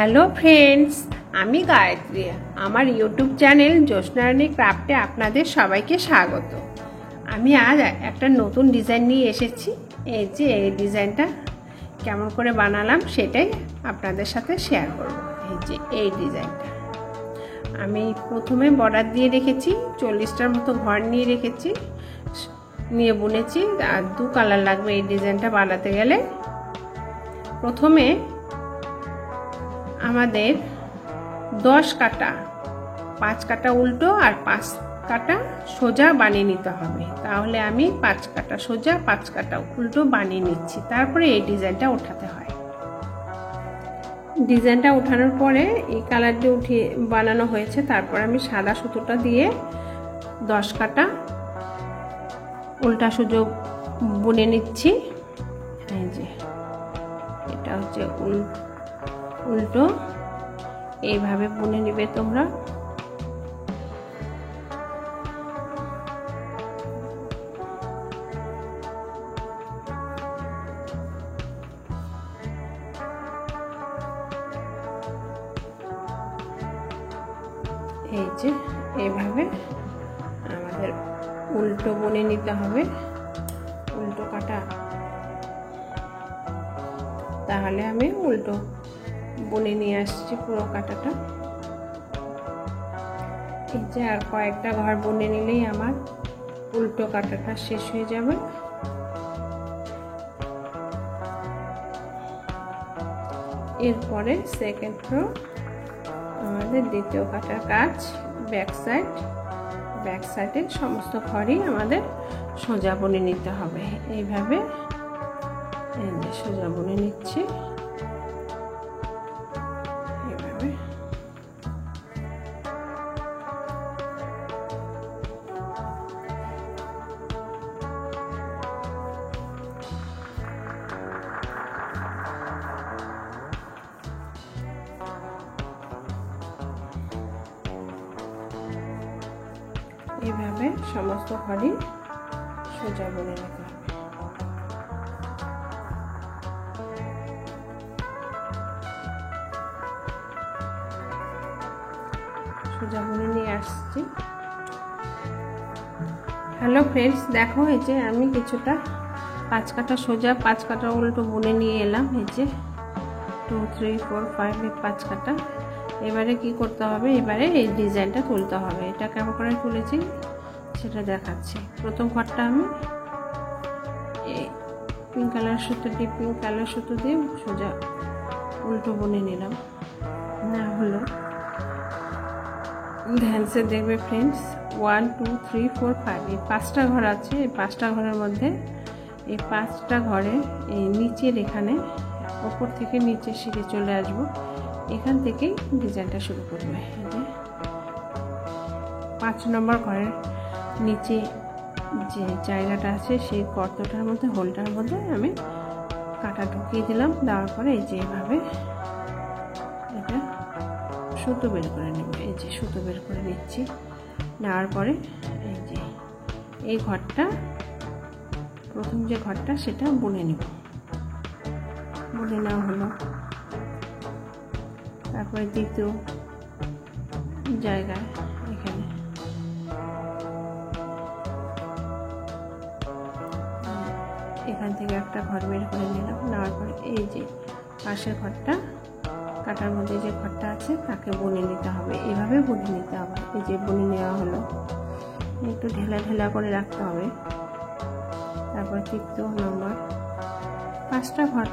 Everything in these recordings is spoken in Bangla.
হ্যালো ফ্রেন্ডস, আমি গায়ত্রী। আমার ইউটিউব চ্যানেল জ্যোৎস্নারানী ক্রাফটে আপনাদের সবাইকে স্বাগত। আমি আজ একটা নতুন ডিজাইন নিয়ে এসেছি। এই যে এই ডিজাইনটা কেমন করে বানালাম সেটাই আপনাদের সাথে শেয়ার করব। এই যে এই ডিজাইনটা আমি প্রথমে বর্ডার দিয়ে রেখেছি, 40টার মতো ঘর নিয়ে রেখেছি, নিয়ে বুনেছি। আর 2 কালার লাগবে এই ডিজাইনটা বানাতে গেলে। প্রথমে আমাদের 10 কাটা, 5 কাটা উল্টো আর 5 কাটা সোজা বানিয়ে নিতে হবে। তাহলে আমি 5 কাটা সোজা 5 কাটা উল্টো বানিয়ে নিচ্ছি। তারপরে এই ডিজাইনটা ওঠাতে হয়। ডিজাইনটা ওঠানোর পরে এই কালার দিয়ে উঠিয়ে বানানো হয়েছে। তারপর আমি সাদা সুতোটা দিয়ে 10 কাটা উল্টা সোজা বুনে নিচ্ছি। এই যে এটা হচ্ছে উল্টো, এইভাবে বুনে নিবে তোমরা। এই যে এইভাবে আমাদের উল্টো বুনে নিতে হবে, উল্টো কাটা। তাহলে আমি উল্টো বুনে নিয়ে আসছি পুরো কাটাটা। এই যে আর কয়েকটা ঘর বুনে নিলেই আমার উল্টো কাটাটা শেষ হয়ে যাবে। এরপরে সেকেন্ড রো আমাদের দ্বিতীয় কাটার কাজ। ব্যাক সাইডের সমস্ত ঘরই আমাদের সোজা বুনে নিতে হবে। এইভাবে সোজা বুনে নিচ্ছি। এইভাবে সমস্ত ঘরই সোজা বুনে নিতে হবে। সোজা বুনে নিয়ে আসছি। হ্যালো ফ্রেন্ডস, দেখো এই যে আমি কিছুটা 5 কাটা সোজা 5 কাটা উল্টো বুনে নিয়ে এলাম। এই যে 2 3 4 5 5 কাটা। এবারে কি করতে হবে, এবারে এই ডিজাইনটা তুলতে হবে। এটা কেমন করে তুলেছি সেটা দেখাচ্ছি। প্রথম ঘরটা আমি এই পিঙ্ক কালার সুতো দিয়ে সোজা উল্টো বুনে নিলাম। না হলো ধ্যান সে দেখবে ফ্রেন্ডস। 1 2 3 4 5 এই 5টা ঘর আছে। এই 5টা ঘরের মধ্যে এই 5টা ঘরে এই নিচের এখানে ওপর থেকে নিচে শিখে চলে আসবো। এখান থেকেই ডিজাইনটা শুরু করবে। এই যে 5 নম্বর ঘরের নিচে যে জায়গাটা আছে সেই গর্তটার মধ্যে, হোলটার মধ্যে আমি কাটা ঢুকিয়ে দিলাম। দেওয়ার পরে এই যে এভাবে এটা সুতো বের করে নেব। এই যে সুতো বের করে নিচ্ছি। নেওয়ার পরে এই যে এই ঘরটা, প্রথম যে ঘরটা সেটা বুনে নেব। বুনে নেওয়া হলো। তারপরে দ্বিতীয় জায়গায় এখানে এখান থেকে একটা ঘর বের করে নিলাম। নেওয়ার পরে এই যে পাশের ঘরটা, কাটার মধ্যে যে ঘরটা আছে তাকে বুনে নিতে হবে। এভাবে বুনে নিতে হবে। এই যে বুনে নেওয়া হলো। একটু ঢেলা করে রাখতে হবে। তারপর তৃতীয় নম্বর 5টা ঘর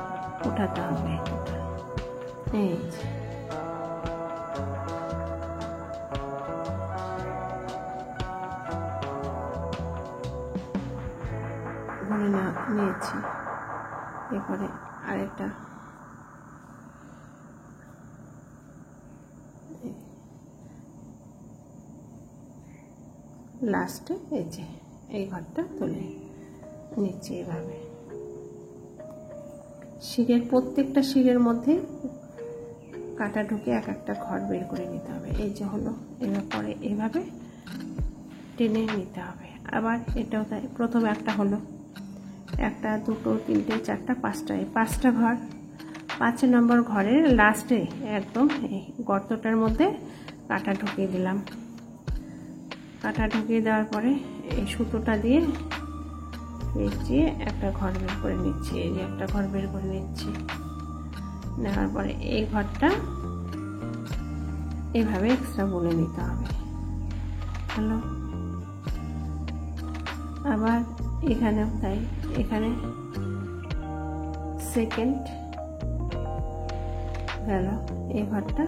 উঠাতে হবে। এই যে বুনে নিয়েছি। এরপরে আরেকটা লাস্টে এই যে এই ঘরটা তুলে নিচ্ছি। এভাবে শিরের প্রত্যেকটা শিরের মধ্যে কাটা ঢুকে এক একটা ঘর বের করে নিতে হবে। এই যে হলো। এবার পরে এইভাবে টেনে নিতে হবে। আবার এটাও তাই। প্রথমে একটা হলো, একটা দুটো তিনটে চারটা পাঁচটা, এই 5টা ঘর 5 নম্বর ঘরের লাস্টে একদম এই গর্তটার মধ্যে কাটা ঢুকিয়ে দিলাম। কাটা ঢুকিয়ে দেওয়ার পরে এই সুতোটা দিয়ে পেঁচিয়ে একটা ঘর বের করে নিচ্ছি। এই যে একটা ঘর বের করে নিচ্ছি। নেওয়ার পরে এই ঘরটা এভাবে এক্সট্রা বুনে নিতে হবে। হলো, আবার এখানেও তাই, এখানে সেকেন্ড গেল, এই ঘরটা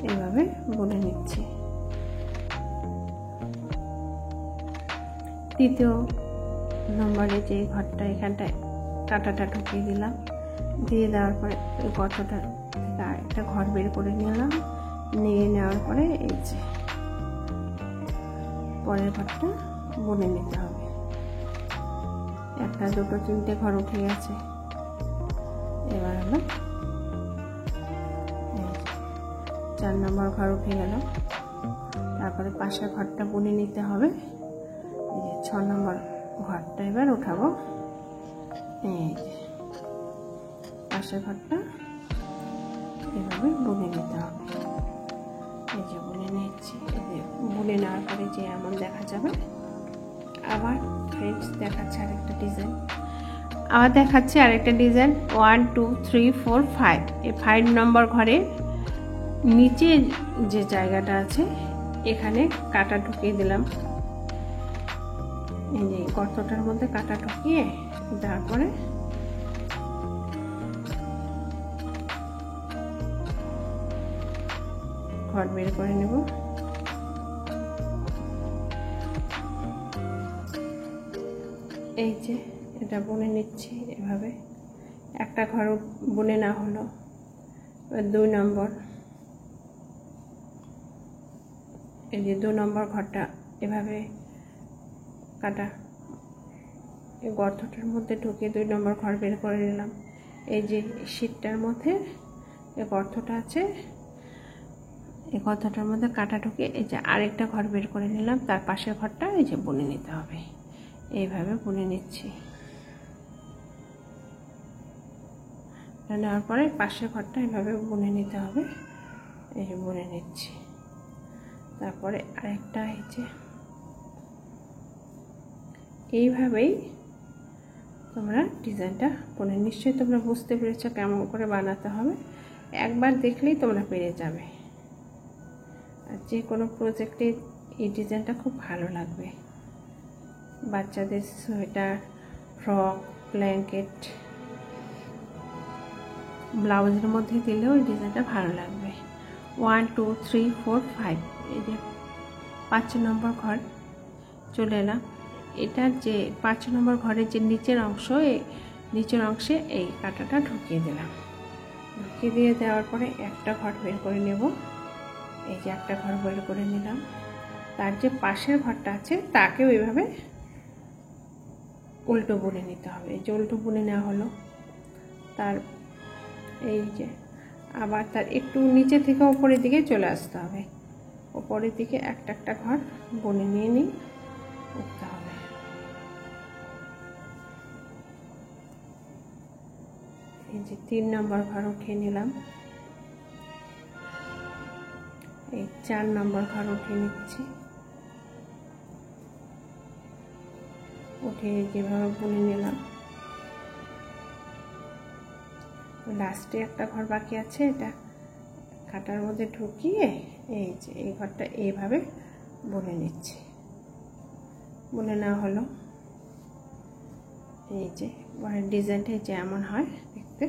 এইভাবে বুনে নিচ্ছি। তৃতীয় নম্বরে যে ঘরটা, এখানটায় কাটাটা ঢুকিয়ে দিলাম। দিয়ে দেওয়ার পরে এই গর্তটা থেকে একটা ঘর বের করে নিলাম। নিয়ে নেওয়ার পরে এই যে পরের ঘরটা বুনে নিতে হবে। একটা, দুটো, তিনটে ঘর উঠে গেছে। এবার হলো 4 নম্বর ঘর উঠে গেল। তারপরে পাশের ঘরটা বুনে নিতে হবে। এই যে 6 নম্বর ঘরটা এবার উঠাবো। এই যে পাশের ঘরটা এভাবে বুনে নিতে হবে। এই যে বুনে নিচ্ছি। এই যে বুনে নেওয়ার পরে যে এমন দেখা যাবে। আবার ফ্রেন্ডস দেখাচ্ছে আরেকটা ডিজাইন। 1, 2, 3, 4, 5। এই 5 নম্বর ঘরের নিচে যে জায়গাটা আছে এখানে কাটা ঢুকিয়ে দিলাম। এই যে গর্তটার মধ্যে কাটা ঢুকিয়ে তারপরে ঘর বের করে নেব। এই যে এটা বুনে নিচ্ছি এভাবে। একটা ঘর বুনে না হলো, 2 নম্বর, এই যে 2 নম্বর ঘরটা এভাবে কাটা এই গর্তটার মধ্যে ঢুকিয়ে 2 নম্বর ঘর বের করে নিলাম। এই যে শীটটার মধ্যে এই গর্তটা আছে, এই গর্তটার মধ্যে কাটা ঢুকিয়ে এই যে আরেকটা ঘর বের করে নিলাম। তার পাশের ঘরটা এই যে বুনে নিতে হবে। এইভাবে বুনে নিচ্ছি। নেওয়ার পরে পাশের ঘরটা এভাবে বুনে নিতে হবে। এই যে বুনে নিচ্ছি। তারপরে আরেকটা এই যে এইভাবেই তোমরা ডিজাইনটা বুনে, নিশ্চয়ই তোমরা বুঝতে পেরেছো কেমন করে বানাতে হবে। একবার দেখলেই তোমরা পেরে যাবে। আর যে কোনো প্রজেক্টে এই ডিজাইনটা খুব ভালো লাগবে। বাচ্চাদের সোয়েটার, ফ্রক, ব্ল্যাঙ্কেট, ব্লাউজের মধ্যে দিলেও এই ডিজাইনটা ভালো লাগবে। 1, 2, 3, 4, 5। এই যে 5 নম্বর ঘর চলে এলাম। এটার যে 5 নম্বর ঘরের যে নিচের অংশ, এই নিচের অংশে এই কাঁটাটা ঢুকিয়ে দিলাম। ঢুকিয়ে দিয়ে দেওয়ার পরে একটা ঘর বের করে নেব। এই যে একটা ঘর বের করে নিলাম। তার যে পাশের ঘরটা আছে তাকেও এইভাবে উল্টো বুনে নিতে হবে। এই যে উল্টো বুনে নেওয়া হলো। তার এই যে আবার তার একটু নিচে থেকে উপরের দিকে চলে আসতে হবে। উপরের দিকে একটা একটা ঘর বুনে নিয়ে উঠতে হবে। এই যে 3 নম্বর ঘর উঠিয়ে নিলাম। এই 4 নম্বর ঘর উঠিয়ে নিচ্ছি। উঠে যেভাবে বুনে নিলাম। লাস্টে একটা ঘর বাকি আছে, এটা কাটার মধ্যে ঢুকিয়ে এই যে এই ঘরটা এইভাবে বুনে নিচ্ছি। বুনে নেওয়া হলো। এই যে ঘরের ডিজাইনটা যেমন হয় দেখতে।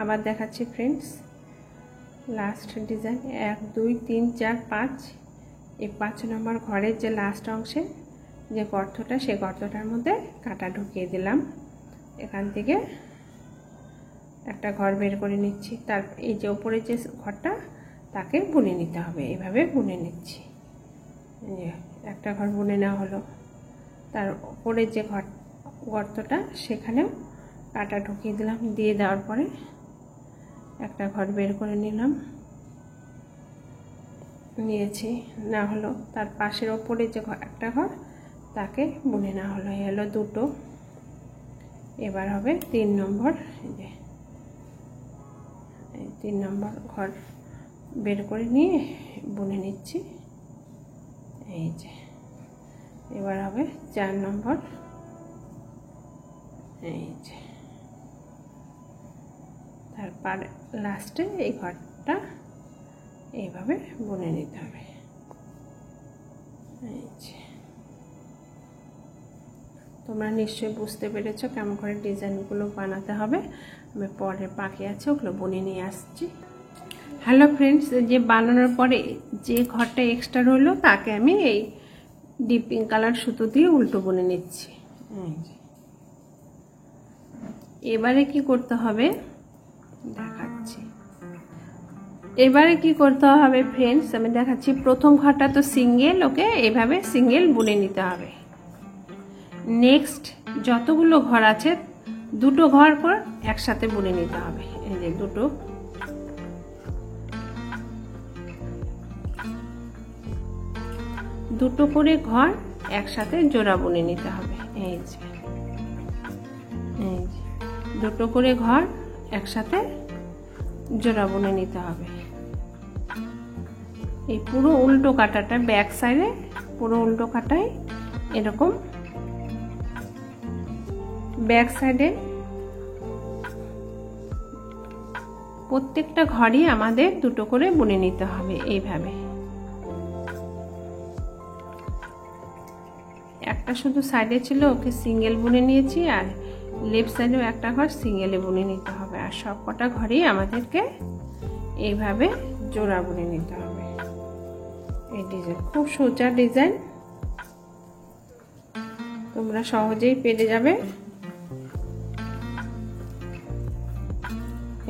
আবার দেখাচ্ছি ফ্রেন্ডস লাস্ট ডিজাইন। 1, 2, 3, 4, 5। এই 5 নম্বর ঘরের যে লাস্ট অংশে যে গর্তটা, সেই গর্তটার মধ্যে কাটা ঢুকিয়ে দিলাম। এখান থেকে একটা ঘর বের করে নিচ্ছি। তার এই যে উপরে যে ঘরটা তাকে বুনে নিতে হবে। এইভাবে বুনে নিচ্ছি। একটা ঘর বুনে নেওয়া হলো। তার উপরে যে গর্তটা সেখানেও কাটা ঢুকিয়ে দিলাম। দিয়ে দেওয়ার পরে একটা ঘর বের করে নিলাম। নিয়েছি, না হলো তার পাশের ওপরে যে একটা ঘর তাকে বুনে না হলো, এই হলো দুটো। এবার হবে 3 নম্বর, এই 3 নম্বর ঘর বের করে নিয়ে বুনে নিচ্ছি। এই যে এবার হবে 4 নম্বর, এই যে তারপর লাস্টে এই ঘরটা এইভাবে বুনে নিতে হবে। এই যে তোমরা নিশ্চয়ই বুঝতে পেরেছো কেমন করে ডিজাইনগুলো বানাতে হবে। আমি পরে বাকি আছে ওগুলো বুনে নিয়ে আসছি। হ্যালো ফ্রেন্ডস, যে বানানোর পরে যে ঘরটা এক্সট্রা রইলো তাকে আমি এই ডিপ পিঙ্ক কালার সুতো দিয়ে উল্টো বুনে নিচ্ছি। এবারে কি করতে হবে দেখাচ্ছি। এবারে কি করতে হবে ফ্রেন্ডস আমি দেখাচ্ছি। প্রথম ঘরটা তো সিঙ্গেল, ওকে এইভাবে সিঙ্গেল বুনে নিতে হবে। নেক্সট যতগুলো ঘর আছে দুটো ঘর করে একসাথে বুনে নিতে হবে। এই যে দুটো করে ঘর একসাথে জোড়া বুনে নিতে হবে। এই যে দুটো করে ঘর একসাথে জোড়া বুনে নিতে হবে। এই পুরো উল্টো কাটাটা ব্যাক সাইডে পুরো উল্টো কাটায় এরকম ব্যাক সাইডে প্রত্যেকটা ঘরই আমাদের দুটো করে বুনে নিতে হবে। এইভাবে একটা শুধু সাইডে ছিল ওকে সিঙ্গেল বুনে নিয়েছি, আর লেফট সাইডেও একটা ঘর সিঙ্গেলে বুনে নিতে হবে। আর সব কটা ঘরেই আমাদেরকে এইভাবে জোড়া বুনে নিতে হবে। এই ডিজাইন খুব সোজা ডিজাইন, তোমরা সহজেই পেরে যাবে।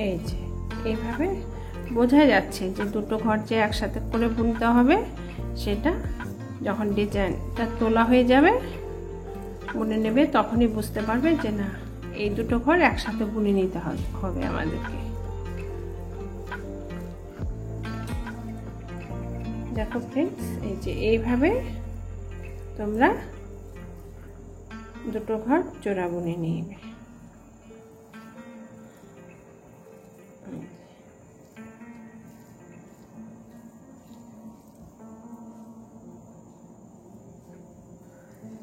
এই যে এইভাবে বোঝা যাচ্ছে যে দুটো ঘর যে একসাথে করে বুনতে হবে, সেটা যখন ডিজাইনটা তোলা হয়ে যাবে বুনে নেবে তখনই বুঝতে পারবে যে না এই দুটো ঘর একসাথে বুনে নিতে হবে আমাদেরকে। দেখো ফ্রেন্ডস, এই যে এইভাবে তোমরা দুটো ঘর জোড়া বুনে নিবে।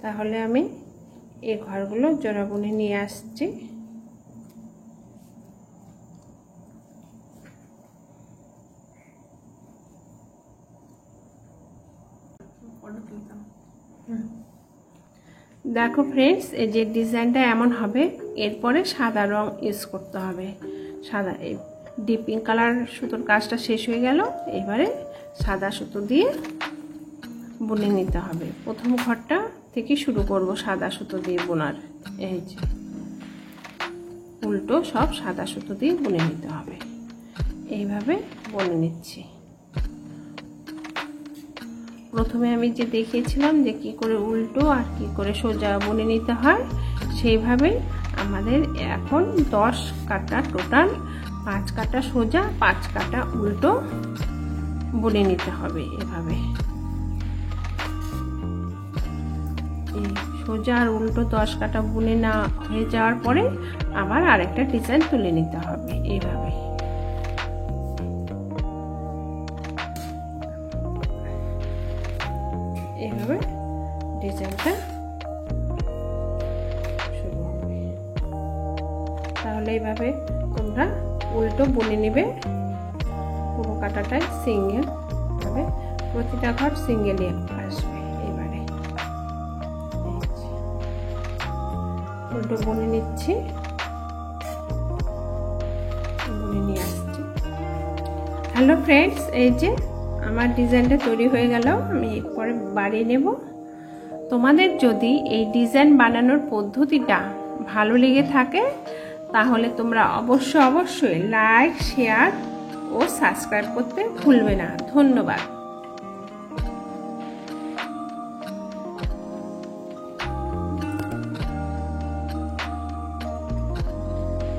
তাহলে আমি এই ঘরগুলো জোড়া বুনে নিয়ে আসছি। দেখো ফ্রেন্ডস, এই যে ডিজাইনটা এমন হবে, এরপরে সাদা রং ইউজ করতে হবে। সাদা এই ডিপ পিঙ্ক কালার সুতোর কাজটা শেষ হয়ে গেল, এবারে সাদা সুতো দিয়ে বুনে নিতে হবে। প্রথম ঘরটা থেকে শুরু করব সাদা সুতো দিয়ে বোনার। এই যে উল্টো সব সাদা সুতো দিয়ে বুনে নিতে হবে। এইভাবে বুনে নিচ্ছি। প্রথমে আমি যে দেখিয়েছিলাম যে কি করে উল্টো আর কি করে সোজা বুনে নিতে হয়, সেইভাবে আমাদের এখন 10 কাটা টোটাল 5 কাটা সোজা 5 কাটা উল্টো বুনে নিতে হবে। এভাবে সোজা আর উল্টো 10 কাটা বুনে না হয়ে যাওয়ার পরে আবার আরেকটা ডিজাইন তুলে নিতে হবে। এইভাবে এইভাবে ডিজাইনটা শুরু হবে। তাহলে এইভাবে তোমরা উল্টো বুনে নেবে। পুরো কাটাটাই সিঙ্গেল হবে, প্রতিটা ঘর সিঙ্গেলই আসবে। এবারে উল্টো বুনে নিচ্ছি, বুনে নিয়ে আসছি। হ্যালো ফ্রেন্ডস, এই যে আমার ডিজাইনটা তৈরি হয়ে গেল। আমি এরপরে বাড়িয়ে নেব। তোমাদের যদি এই ডিজাইন বানানোর পদ্ধতিটা ভালো লেগে থাকে তাহলে তোমরা অবশ্যই লাইক, শেয়ার ও সাবস্ক্রাইব করতে ভুলবে না। ধন্যবাদ।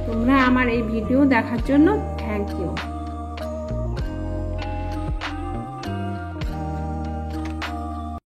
তোমরা আমার এই ভিডিও দেখার জন্য থ্যাংক ইউ।